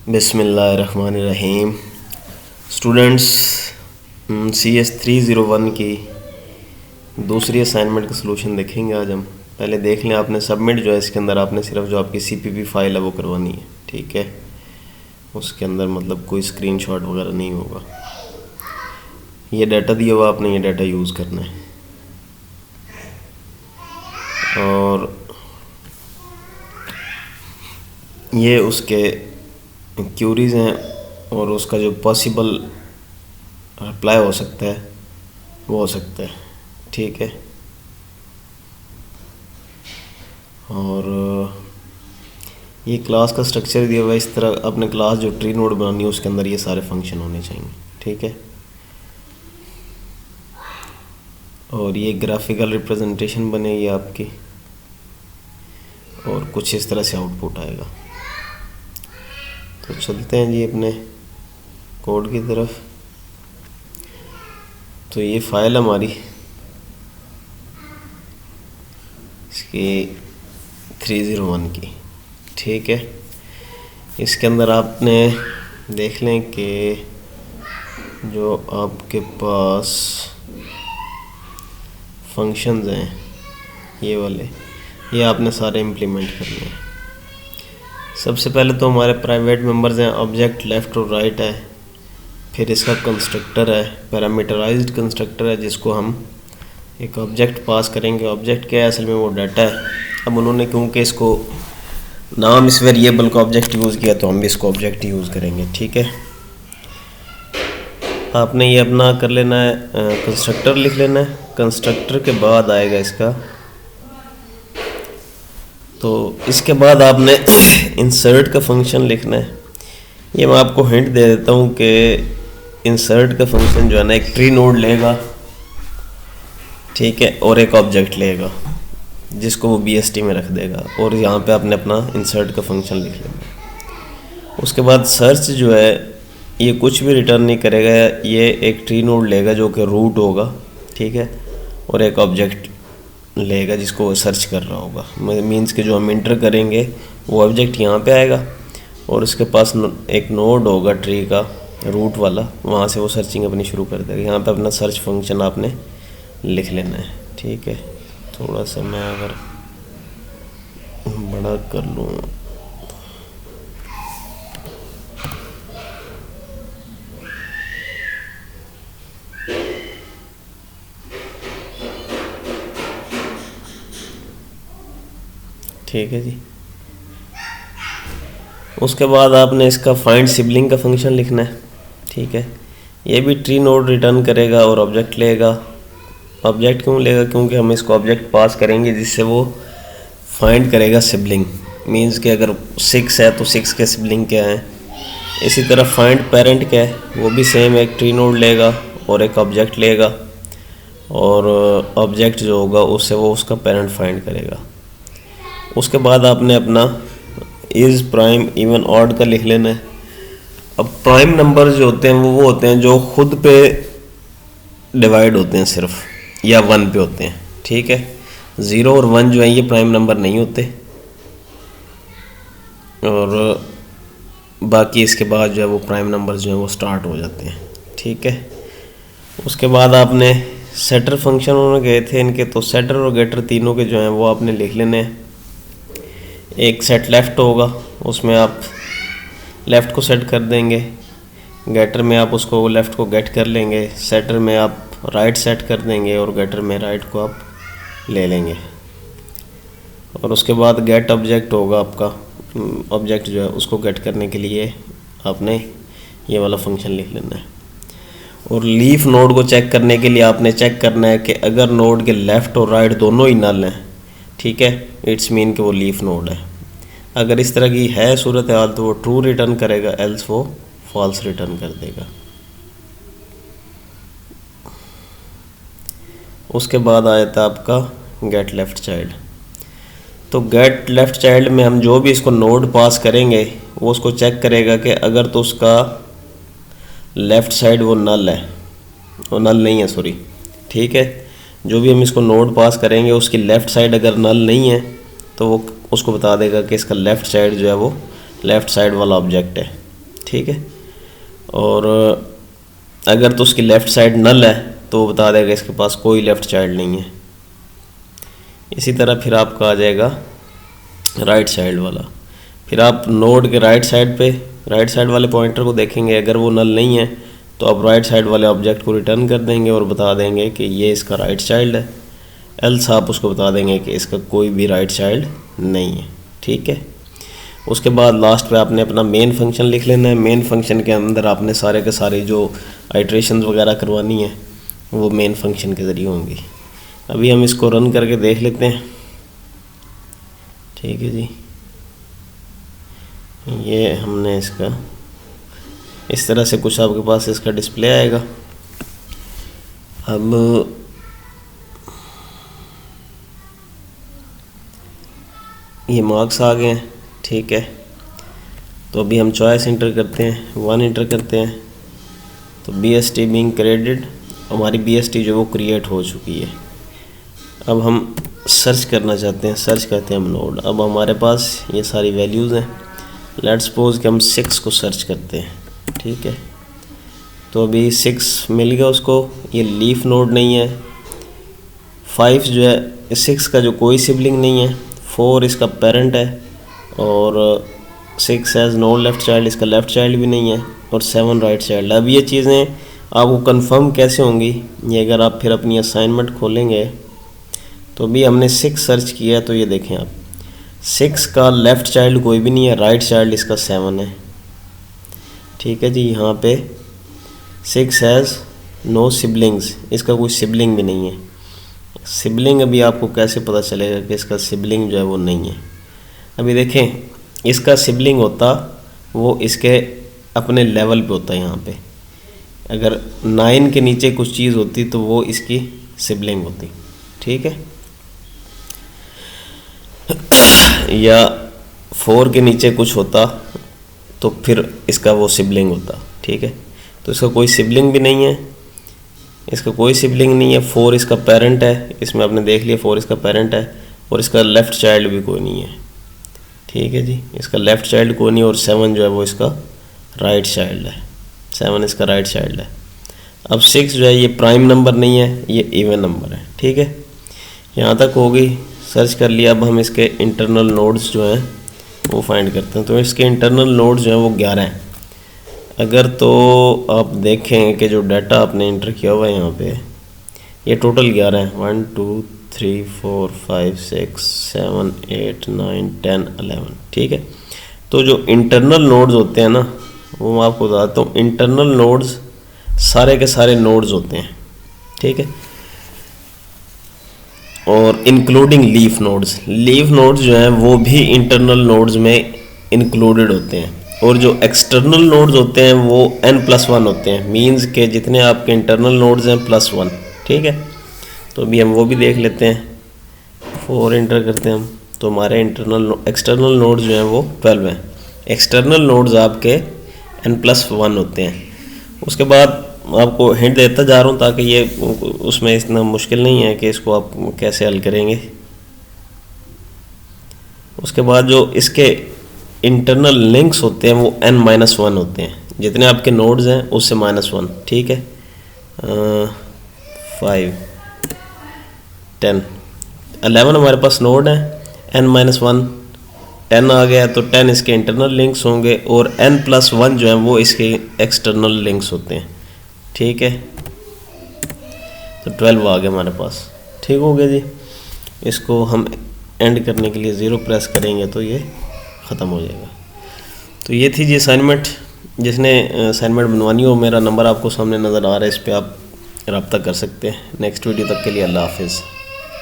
बिस्मिल्लाहिर्रहमानिर्रहीम। Students, CS 301 की दूसरी असाइनमेंट का सलूशन देखेंगे आज हम। पहले देख लें, आपने सबमिट जो है इसके अंदर आपने सिर्फ जो आपकी CPP फाइल है वो करवानी है, ठीक है। उसके अंदर मतलब कोई स्क्रीनशॉट वगैरह नहीं होगा। ये डाटा दिया हुआ, आपने ये डाटा यूज़ करना है। और ये उसके क्यूरीज़ हैं और उसका जो पॉसिबल रिप्लाई हो सकता है वो हो सकता है, ठीक है। और ये क्लास का स्ट्रक्चर दिया हुआ है इस तरह। अपने क्लास जो ट्री नोड बनानी है उसके अंदर ये सारे फंक्शन होने चाहिए, ठीक है। और ये ग्राफिकल रिप्रेजेंटेशन बनेगी आपकी और कुछ इस तरह से आउटपुट आएगा। तो चलते हैं जी अपने कोड की तरफ। तो ये फाइल हमारी इसकी 301 की, ठीक है। इसके अंदर आपने देख लें कि जो आपके पास फंक्शंस हैं ये वाले, ये आपने सारे इम्प्लीमेंट करने हैं। सबसे पहले तो हमारे प्राइवेट मेंबर्स हैं, ऑब्जेक्ट लेफ़्ट और राइट है। फिर इसका कंस्ट्रक्टर है, पैरामीटराइज्ड कंस्ट्रक्टर है, जिसको हम एक ऑब्जेक्ट पास करेंगे। ऑब्जेक्ट क्या है असल में, वो डाटा है। अब उन्होंने क्योंकि इसको नाम इस वेरिएबल का ऑब्जेक्ट यूज़ किया तो हम भी इसको ऑब्जेक्ट यूज़ करेंगे, ठीक है। आपने ये अपना कर लेना है, कंस्ट्रक्टर लिख लेना है। कंस्ट्रक्टर के बाद आएगा इसका, तो इसके बाद आपने इंसर्ट का फंक्शन लिखना है। ये मैं आपको हिंट दे देता हूँ कि इंसर्ट का फंक्शन जो है ना एक ट्री नोड लेगा, ठीक है, और एक ऑब्जेक्ट लेगा जिसको वो BST में रख देगा, और यहाँ पे आपने अपना इंसर्ट का फंक्शन लिख लेना। उसके बाद सर्च जो है ये कुछ भी रिटर्न नहीं करेगा, ये एक ट्री नोड लेगा जो कि रूट होगा, ठीक है, और एक ऑब्जेक्ट लेगा जिसको वो सर्च कर रहा होगा। मीन्स के जो हम इंटर करेंगे वो ऑब्जेक्ट यहाँ पे आएगा और उसके पास एक नोड होगा ट्री का रूट वाला, वहाँ से वो सर्चिंग अपनी शुरू कर देगा। यहाँ पे अपना सर्च फंक्शन आपने लिख लेना है, ठीक है। थोड़ा सा मैं अगर बड़ा कर लूँ, ठीक है जी। उसके बाद आपने इसका फाइंड सिबलिंग का फंक्शन लिखना है, ठीक है। ये भी ट्री नोड रिटर्न करेगा और ऑब्जेक्ट लेगा। ऑब्जेक्ट क्यों लेगा, क्योंकि हम इसको ऑब्जेक्ट पास करेंगे जिससे वो फाइंड करेगा सिबलिंग। मींस कि अगर 6 है तो 6 के सिबलिंग क्या हैं। इसी तरह फाइंड पेरेंट क्या है, वो भी सेम एक ट्री नोड लेगा और एक ऑब्जेक्ट लेगा, और ऑब्जेक्ट जो होगा उससे वो उसका पेरेंट फाइंड करेगा। उसके बाद आपने अपना इज़ प्राइम इवन ऑड का लिख लेना है। अब प्राइम नंबर जो होते हैं वो होते हैं जो खुद पे डिवाइड होते हैं सिर्फ, या 1 पे होते हैं, ठीक है। 0 और 1 जो है ये प्राइम नंबर नहीं होते, और बाकी इसके बाद जो है वो प्राइम नंबर जो है वो स्टार्ट हो जाते हैं, ठीक है। उसके बाद आपने सेटर फंक्शन उन्होंने गए थे इनके, तो सेटर और गेटर तीनों के जो हैं वो आपने लिख लेने हैं। एक सेट लेफ़्ट होगा, उसमें आप लेफ़्ट को सेट कर देंगे। गेटर में आप उसको लेफ़्ट को गेट कर लेंगे। सेटर में आप राइट सेट कर देंगे और गेटर में राइट को आप ले लेंगे। और उसके बाद गेट ऑब्जेक्ट होगा आपका, ऑब्जेक्ट जो है उसको गेट करने के लिए आपने ये वाला फंक्शन लिख लेना है। और लीफ नोड को चेक करने के लिए आपने चेक करना है कि अगर नोड के लेफ़्ट और राइट दोनों ही नल हैं, ठीक है, इट्स मीन कि वो लीफ नोड है। अगर इस तरह की है सूरत हाल तो वो ट्रू रिटर्न करेगा, एल्स वो फॉल्स रिटर्न कर देगा। उसके बाद आया था आपका गेट लेफ़्ट चाइल्ड। तो गेट लेफ़्ट चाइल्ड में हम जो भी इसको नोड पास करेंगे वो उसको चेक करेगा कि अगर तो उसका लेफ़्ट साइड वो नल है, वो नल नहीं है, सॉरी, ठीक है। जो भी हम इसको नोड पास करेंगे उसकी लेफ़्ट साइड अगर नल नहीं है तो वो उसको बता देगा कि इसका लेफ़्ट साइड जो है वो लेफ़्ट साइड वाला ऑब्जेक्ट है, ठीक है। और अगर तो उसकी लेफ़्ट साइड नल है तो वो बता देगा इसके पास कोई लेफ़्ट चाइल्ड नहीं है। इसी तरह फिर आपका आ जाएगा राइट साइड वाला। फिर आप नोड के राइट साइड वाले पॉइंटर को देखेंगे, अगर वो नल नहीं है तो आप राइट साइड वाले ऑब्जेक्ट को रिटर्न कर देंगे और बता देंगे कि ये इसका राइट चाइल्ड है। एल्स आप उसको बता देंगे कि इसका कोई भी राइट चाइल्ड नहीं है। ठीक है। उसके बाद लास्ट पे आपने अपना मेन फंक्शन लिख लेना है। मेन फंक्शन के अंदर आपने सारे के सारे जो आइट्रेशन वगैरह करवानी है वो मेन फंक्शन के ज़रिए होंगी। अभी हम इसको रन करके देख लेते हैं। ठीक है जी, ये हमने इसका इस तरह से कुछ आपके पास इसका डिस्प्ले आएगा। अब ये मार्क्स आ गए हैं। ठीक है, तो अभी हम चॉइस इंटर करते हैं, 1 इंटर करते हैं तो BST बीइंग क्रेडिट, हमारी BST जो वो क्रिएट हो चुकी है। अब हम सर्च करना चाहते हैं, सर्च करते हैं हम नोड। अब हमारे पास ये सारी वैल्यूज़ हैं। लेट्स सपोज कि हम 6 को सर्च करते हैं। ठीक है, तो अभी 6 मिल गया उसको। ये लीफ नोड नहीं है। 5 जो है 6 का जो कोई सिबलिंग नहीं है। 4 इसका पेरेंट है और 6 हैज़ नो लेफ़्ट चाइल्ड, इसका लेफ़्ट चाइल्ड भी नहीं है। और 7 राइट चाइल्ड। अब ये चीज़ें आपको कंफर्म कैसे होंगी, ये अगर आप फिर अपनी असाइनमेंट खोलेंगे तो भी हमने 6 सर्च किया। तो ये देखें आप, 6 का लेफ़्ट चाइल्ड कोई भी नहीं है, राइट चाइल्ड इसका 7 है। ठीक है जी, यहाँ पे 6 हैज़ नो सिबलिंग्स, इसका कोई सिबलिंग भी नहीं है। सिबलिंग अभी आपको कैसे पता चलेगा कि इसका सिबलिंग जो है वो नहीं है। अभी देखें, इसका सिबलिंग होता वो इसके अपने लेवल पे होता है। यहाँ पे अगर 9 के नीचे कुछ चीज़ होती तो वो इसकी सिबलिंग होती। ठीक है, या 4 के नीचे कुछ होता तो फिर इसका वो सिबलिंग होता। ठीक है, तो इसका कोई सिबलिंग भी नहीं है, इसका कोई सिबलिंग नहीं है। 4 इसका पेरेंट है, इसमें आपने देख लिया 4 इसका पेरेंट है और इसका लेफ़्ट चाइल्ड भी कोई नहीं है। ठीक है जी, इसका लेफ़्ट चाइल्ड कोई नहीं और 7 जो है वो इसका राइट चाइल्ड है। 7 इसका राइट चाइल्ड है। अब 6 जो है ये प्राइम नंबर नहीं है, ये इवन नंबर है। ठीक है, यहाँ तक हो गई, सर्च कर लिया। अब हम इसके इंटरनल नोड्स जो हैं वो फाइंड करते हैं। तो इसके इंटरनल नोड्स जो हैं वो 11 हैं। अगर तो आप देखें कि जो डाटा आपने इंटर किया हुआ है यहाँ पे, ये टोटल 11 है। 1 2 3 4 5 6 7 8 9 10 11। ठीक है, तो जो इंटरनल नोड्स होते हैं ना, वो मैं आपको बताता हूँ। इंटरनल नोड्स सारे के सारे नोड्स होते हैं। ठीक है, और including leaf nodes. Leaf nodes जो हैं वो भी इंटरनल नोड्स में इंक्लूडेड होते हैं। और जो एक्सटर्नल नोड्स होते हैं वो n+1 होते हैं। मींस के जितने आपके इंटरनल नोड्स हैं +1। ठीक है, तो अभी हम वो भी देख लेते हैं। 4 इंटर करते हैं हम, तो हमारे एक्सटर्नल नोड्स जो हैं वो 12 हैं। एक्सटर्नल नोड्स आपके n+1 होते हैं। उसके बाद आपको हिंट देता जा रहा हूँ ताकि ये उसमें इतना मुश्किल नहीं है कि इसको आप कैसे हल करेंगे। उसके बाद जो इसके इंटरनल लिंक्स होते हैं वो n-1 होते हैं। जितने आपके नोड्स हैं उससे -1। ठीक है, 5 10 11 हमारे पास नोड है। n-1 10 आ गया तो 10 इसके इंटरनल लिंक्स होंगे और n+1 जो है वो इसके एक्सटर्नल लिंक्स होते हैं। ठीक है, तो 12 आ गया हमारे पास। ठीक हो गया जी। इसको हम एंड करने के लिए 0 प्रेस करेंगे तो ये ख़त्म हो जाएगा। तो ये थी जी असाइनमेंट। जिसने असाइनमेंट बनवानी हो, मेरा नंबर आपको सामने नज़र आ रहा है, इस पर आप रब्ता कर सकते हैं। नेक्स्ट वीडियो तक के लिए अल्लाह हाफिज़।